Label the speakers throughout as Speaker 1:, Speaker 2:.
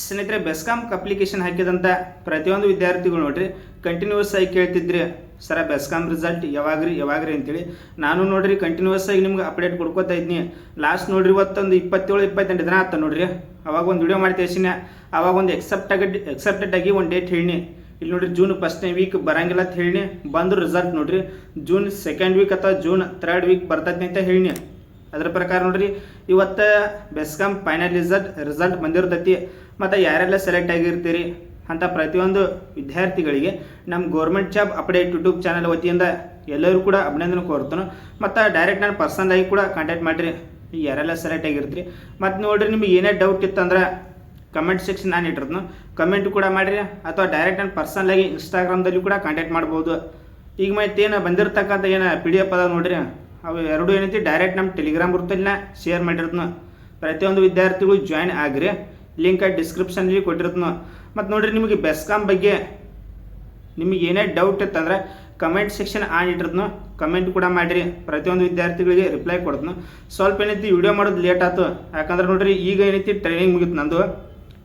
Speaker 1: ಸ್ನೇಹಿತರೆ, ಬೆಸ್ಕಾಮ್ ಅಪ್ಲಿಕೇಶನ್ ಹಾಕಿದಂಥ ಪ್ರತಿಯೊಂದು ವಿದ್ಯಾರ್ಥಿಗಳು ನೋಡ್ರಿ ಕಂಟಿನ್ಯೂಸ್ ಆಗಿ ಕೇಳ್ತಿದ್ರಿ, ಸರ ಬೆಸ್ಕಾಮ್ ರಿಸಲ್ಟ್ ಯಾವಾಗ್ರಿ ಅಂತೇಳಿ. ನಾನು ನೋಡ್ರಿ ಕಂಟಿನ್ಯೂಸ್ ಆಗಿ ನಿಮ್ಗೆ ಅಪ್ಡೇಟ್ ಕೊಡ್ಕೋತಾ ಇದ್ನಿ. ಲಾಸ್ಟ್ ನೋಡ್ರಿ ಇವತ್ತೊಂದು 27-28 ದಿನ ಆತ ನೋಡ್ರಿ. ಅವಾಗ ಒಂದು ವಿಡಿಯೋ ಮಾಡಿ ತೋರಿಸಿನ. ಅವಾಗ ಒಂದು ಎಕ್ಸೆಪ್ಟೆಡ್ ಆಗಿ ಒಂದು ಡೇಟ್ ಹೇಳಿನಿ. ಇಲ್ಲಿ ನೋಡ್ರಿ ಜೂನ್ 1ನೇ ವೀಕ್ ಬರಂಗಿಲ್ಲ ಅಂತ ಹೇಳಿನಿ. ಬಂದು ರಿಸಲ್ಟ್ ನೋಡ್ರಿ ಜೂನ್ 2nd ವೀಕ್ ಅಥವಾ ಜೂನ್ 3rd ವೀಕ್ ಬರ್ತೈತಿ ಅಂತ ಹೇಳಿನಿ. ಅದರ ಪ್ರಕಾರ ನೋಡ್ರಿ ಇವತ್ತು ಬೆಸ್ಕಾಮ್ ಫೈನಲ್ ರಿಸಲ್ಟ್ ಬಂದಿರ್ತೈತಿ. ಮತ್ತು ಯಾರೆಲ್ಲ ಸೆಲೆಕ್ಟ್ ಆಗಿರ್ತೀರಿ ಅಂತ ಪ್ರತಿಯೊಂದು ವಿದ್ಯಾರ್ಥಿಗಳಿಗೆ ನಮ್ಮ government job update YouTube channel ವತಿಯಿಂದ ಎಲ್ಲರೂ ಕೂಡ ಅಭಿನಂದನೆ ಕೋರ್ತಾನೆ. ಮತ್ತು ಡೈರೆಕ್ಟ್ ನಾನು ಪರ್ಸನಲ್ ಆಗಿ ಕೂಡ ಕಾಂಟ್ಯಾಕ್ಟ್ ಮಾಡಿರಿ ಯಾರೆಲ್ಲ ಸೆಲೆಕ್ಟ್ ಆಗಿರ್ತೀರಿ. ಮತ್ತು ನೋಡ್ರಿ ನಿಮಗೆ ಏನೇ ಡೌಟ್ ಇತ್ತಂದ್ರೆ ಕಮೆಂಟ್ ಸೆಕ್ಷನ್ ನಾನು ಇಟ್ಟಿರ್ತೀನಿ, ಕಮೆಂಟ್ ಕೂಡ ಮಾಡಿರಿ. ಅಥವಾ ಡೈರೆಕ್ಟ್ ನಾನು ಪರ್ಸನಲ್ ಆಗಿ ಇನ್ಸ್ಟಾಗ್ರಾಮ್ದಲ್ಲಿ ಕೂಡ ಕಾಂಟ್ಯಾಕ್ಟ್ ಮಾಡ್ಬೋದು. ಈಗ ಮತ್ತೇನು ಬಂದಿರತಕ್ಕಂಥ ಏನು PDF ಅದ ನೋಡ್ರಿ, ಅವು ಎರಡು ಏನೈತಿ ಡೈರೆಕ್ಟ್ ನಮ್ಮ ಟೆಲಿಗ್ರಾಮ್ ಗ್ರೂಪಲ್ಲಿ ಶೇರ್ ಮಾಡಿರ್ತೀನಿ. ಪ್ರತಿಯೊಂದು ವಿದ್ಯಾರ್ಥಿಗಳು ಜಾಯ್ನ್ ಆಗಿರಿ, ಲಿಂಕ್ ಡಿಸ್ಕ್ರಿಪ್ಷನಲ್ಲಿ ಕೊಟ್ಟಿರ್ತೀನಿ. ಮತ್ತು ನೋಡ್ರಿ ನಿಮಗೆ ಬೆಸ್ಕಾಮ್ ಬಗ್ಗೆ ನಿಮಗೆ ಏನೇ ಡೌಟ್ ಇತ್ತಂದ್ರೆ ಕಮೆಂಟ್ ಸೆಕ್ಷನ್ ಆನ್ ಇಟ್ಟಿರ್ತೀನಿ, ಕಮೆಂಟ್ ಕೂಡ ಮಾಡಿರಿ. ಪ್ರತಿಯೊಂದು ವಿದ್ಯಾರ್ಥಿಗಳಿಗೆ ರಿಪ್ಲೈ ಕೊಡ್ತೀನಿ. ಸ್ವಲ್ಪ ಏನೈತಿ ವಿಡಿಯೋ ಮಾಡೋದು ಲೇಟ್ ಆಯ್ತು, ಯಾಕಂದ್ರೆ ನೋಡ್ರಿ ಈಗ ಏನೈತಿ ಟ್ರೈನಿಂಗ್ ಮುಗಿತು. ನಂದು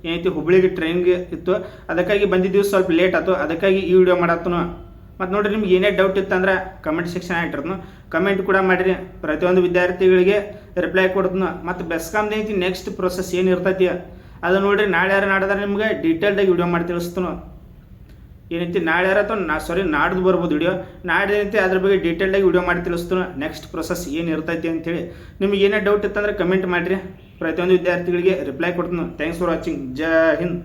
Speaker 1: ಏನೈತಿ ಹುಬ್ಳಿಗೆ ಟ್ರೈನಿಂಗ್ ಇತ್ತು, ಅದಕ್ಕಾಗಿ ಬಂದಿದ್ದೀವಿ, ಸ್ವಲ್ಪ ಲೇಟ್ ಆಯ್ತು, ಅದಕ್ಕಾಗಿ ಈ ವಿಡಿಯೋ ಮಾಡತ್ತನು. ಮತ್ತು ನೋಡ್ರಿ ನಿಮ್ಗೆ ಏನೇ ಡೌಟ್ ಇತ್ತಂದ್ರೆ ಕಮೆಂಟ್ ಸೆಕ್ಷನ್ ಇಟ್ಟಿರ್ತೀನಿ, ಕಮೆಂಟ್ ಕೂಡ ಮಾಡಿರಿ. ಪ್ರತಿಯೊಂದು ವಿದ್ಯಾರ್ಥಿಗಳಿಗೆ ರಿಪ್ಲೈ ಕೊಡ್ತೀನಿ. ಮತ್ತು ಬೆಸ್ಕಾಮ್ದು ಏನೈತಿ ನೆಕ್ಸ್ಟ್ ಪ್ರೊಸೆಸ್ ಏನು ಇರ್ತೈತಿ ಅದು ನೋಡ್ರಿ ನಾಳೆ ನಾಡಿದ್ರೆ ನಿಮ್ಗೆ ಡೀಟೇಲ್ಡಾಗಿ ವಿಡಿಯೋ ಮಾಡಿ ತಿಳಿಸ್ತೀನಿ. ಏನೈತಿ ನಾಳೆ ಅಥವಾ ನಾಡ್ದು ಬರ್ಬೋದು ವಿಡಿಯೋ. ನಾಳೆ ಏನೈತಿ ಅದ್ರ ಬಗ್ಗೆ ಡೀಟೇಲ್ಡಾಗಿ ವಿಡಿಯೋ ಮಾಡಿ ತಿಳಿಸ್ತೀನಿ, ನೆಕ್ಸ್ಟ್ ಪ್ರೊಸೆಸ್ ಏನು ಇರ್ತೈತಿ ಅಂತೇಳಿ. ನಿಮ್ಗೆ ಏನೇ ಡೌಟ್ ಇತ್ತಂದ್ರೆ ಕಮೆಂಟ್ ಮಾಡಿರಿ, ಪ್ರತಿಯೊಂದು ವಿದ್ಯಾರ್ಥಿಗಳಿಗೆ ರಿಪ್ಲೈ ಕೊಡ್ತೀನಿ. Thanks for watching. Jai Hind.